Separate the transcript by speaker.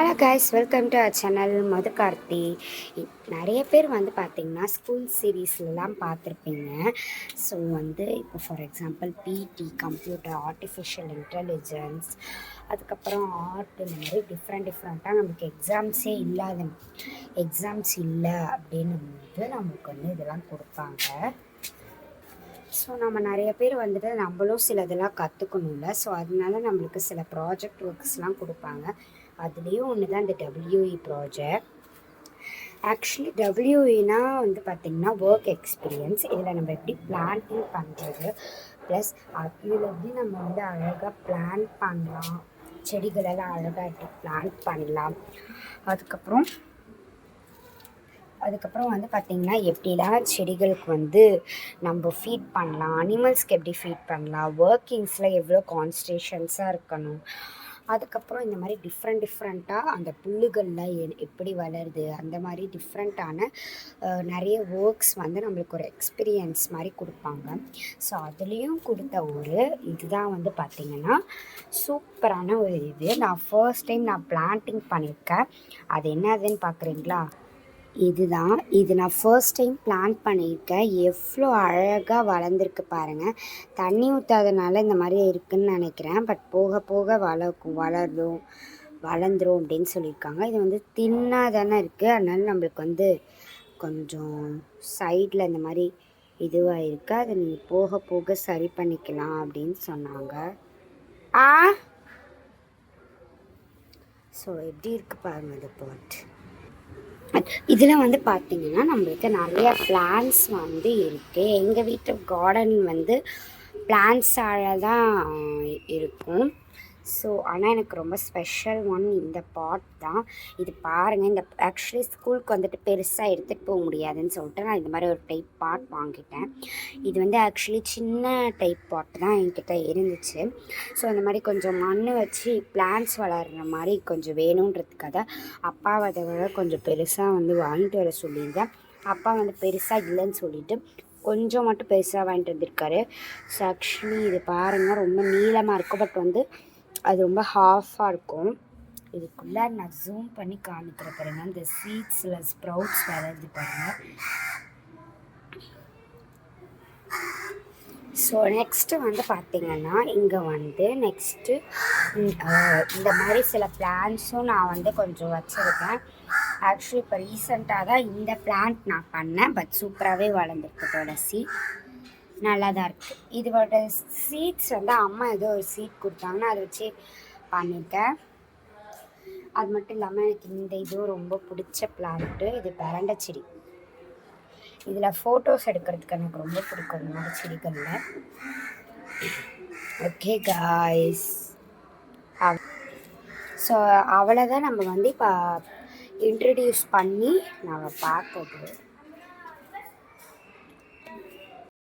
Speaker 1: Hello guys, welcome to our channel Madhu Karthi. நிறைய பேர் பார்த்திங்கன்னா ஸ்கூல் சீரீஸ்லலாம் பார்த்துருப்பீங்க. ஸோ இப்போ for example PT, computer, artificial intelligence, அதுக்கப்புறம் ஆர்ட், இந்த மாதிரி டிஃப்ரெண்ட்டாக நமக்கு எக்ஸாம்ஸ் இல்லை அப்படின்னும் போது நமக்கு இதெல்லாம் கொடுப்பாங்க. ஸோ நம்ம நிறைய பேர் நம்மளும் சில இதெல்லாம் கற்றுக்கணும்ல. ஸோ அதனால நம்மளுக்கு சில ப்ராஜெக்ட் ஒர்க்ஸ்லாம் கொடுப்பாங்க. அதுலேயும் ஒன்று தான் இந்த டபிள்யூஇ ப்ராஜெக்ட். ஆக்சுவலி டபிள்யூஇனா பார்த்திங்கன்னா ஒர்க் எக்ஸ்பீரியன்ஸ். இதில் நம்ம எப்படி பிளான்டிங் பண்ணுறது, ப்ளஸ் இதில் எப்படி நம்ம அழகாக பிளான் பண்ணலாம், செடிகளெல்லாம் அழகாக எப்படி பிளான் பண்ணலாம், அதுக்கப்புறம் பார்த்திங்கன்னா எப்படிலாம் செடிகளுக்கு நம்ம ஃபீட் பண்ணலாம், அனிமல்ஸ்க்கு எப்படி ஃபீட் பண்ணலாம், ஒர்க்கிங்ஸில் எவ்வளோ கான்சன்ட்ரேஷன்ஸாக இருக்கணும், அதுக்கப்புறம் இந்த மாதிரி டிஃப்ரெண்ட்டாக அந்த புல்லுகளில் எப்படி வளருது, அந்த மாதிரி டிஃப்ரெண்ட்டான நிறைய ஒர்க்ஸ் நம்மளுக்கு ஒரு எக்ஸ்பீரியன்ஸ் மாதிரி கொடுப்பாங்க. ஸோ அதுலேயும் கொடுத்த இதுதான் பார்த்திங்கன்னா சூப்பரான ஒரு நான் ஃபர்ஸ்ட் டைம் பிளான்டிங் பண்ணியிருக்கேன். அது என்னதுன்னு பார்க்குறீங்களா? இது நான் ஃபர்ஸ்ட் டைம் பிளான் பண்ணியிருக்கேன். எவ்வளோ அழகாக வளர்ந்துருக்கு பாருங்கள். தண்ணி ஊற்றாதனால இந்த மாதிரி இருக்குதுன்னு நினைக்கிறேன். பட் போக போக வளர்ந்துரும் அப்படின்னு சொல்லியிருக்காங்க. இது தின்னாக தானே இருக்குது, அதனால நம்மளுக்கு கொஞ்சம் சைடில் இந்த மாதிரி இதுவாக இருக்குது. அதை நீங்கள் போக போக சரி பண்ணிக்கலாம் அப்படின்னு சொன்னாங்க. ஸோ எப்படி இருக்குது பாருங்கள் இந்த பாட். இதில் பார்த்திங்கன்னா நம்மளுக்கு நிறைய பிளான்ஸ் இருக்குது. எங்கள் வீட்டு கார்டன் பிளான்ஸால் தான் இருக்கும். ஸோ ஆனால் எனக்கு ரொம்ப ஸ்பெஷல் ஒன் இந்த பாட் தான். இது பாருங்கள், இந்த ஆக்சுவலி ஸ்கூலுக்கு பெருசாக எடுத்துகிட்டு போக முடியாதுன்னு சொல்லிட்டு நான் இந்த மாதிரி ஒரு டைப் பாட் வாங்கிட்டேன். இது ஆக்சுவலி சின்ன டைப் பாட் தான் என்கிட்ட இருந்துச்சு. ஸோ அந்த மாதிரி கொஞ்சம் மண் வச்சு பிளான்ஸ் வளர்கிற மாதிரி கொஞ்சம் வேணுன்றதுக்காக அப்பா அதை விட கொஞ்சம் பெருசாக வாங்கிட்டு வர சொல்லியிருந்தேன். அப்பா பெருசாக இல்லைன்னு சொல்லிவிட்டு கொஞ்சம் மட்டும் பெருசாக வாங்கிட்டு வந்திருக்காரு. ஸோ ஆக்சுவலி இது பாருங்கள், ரொம்ப நீளமாக இருக்கும். பட் அது ரொம்ப ஹாஃபாக இருக்கும். இதுக்குள்ளே நான் ஜூம் பண்ணி காமிக்கிற பாருங்க, இந்த சீட்ஸில் ஸ்ப்ரவுட்ஸ் வளருது பாருங்கள். ஸோ நெக்ஸ்ட்டு பார்த்திங்கன்னா இங்கே நெக்ஸ்ட்டு இந்த மாதிரி சில பிளான்ஸும் நான் கொஞ்சம் வச்சுருக்கேன். ஆக்சுவலி இப்போ ரீசெண்டாக தான் இந்த பிளான்ட் நான் பண்ணேன். பட் சூப்பராகவே வளர்ந்துருக்கு. துளசி நல்லா தான் இருக்குது. இதோட சீட்ஸ் அம்மா ஏதோ ஒரு சீட் கொடுத்தாங்கன்னா அதை வச்சு பண்ணியிருக்கேன். அது மட்டும் இல்லாமல் எனக்கு இந்த இதுவும் ரொம்ப பிடிச்ச பிளான்ட்டு. இது பரண்டை செடி. இதில் ஃபோட்டோஸ் எடுக்கிறதுக்கு எனக்கு ரொம்ப பிடிக்கும் இந்த மாதிரி செடிகளில். ஓகே காய்ஸ், ஸோ அவ்வளோதான் நம்ம இப்போ இன்ட்ரடியூஸ் பண்ணி நாங்கள் பார்த்தது.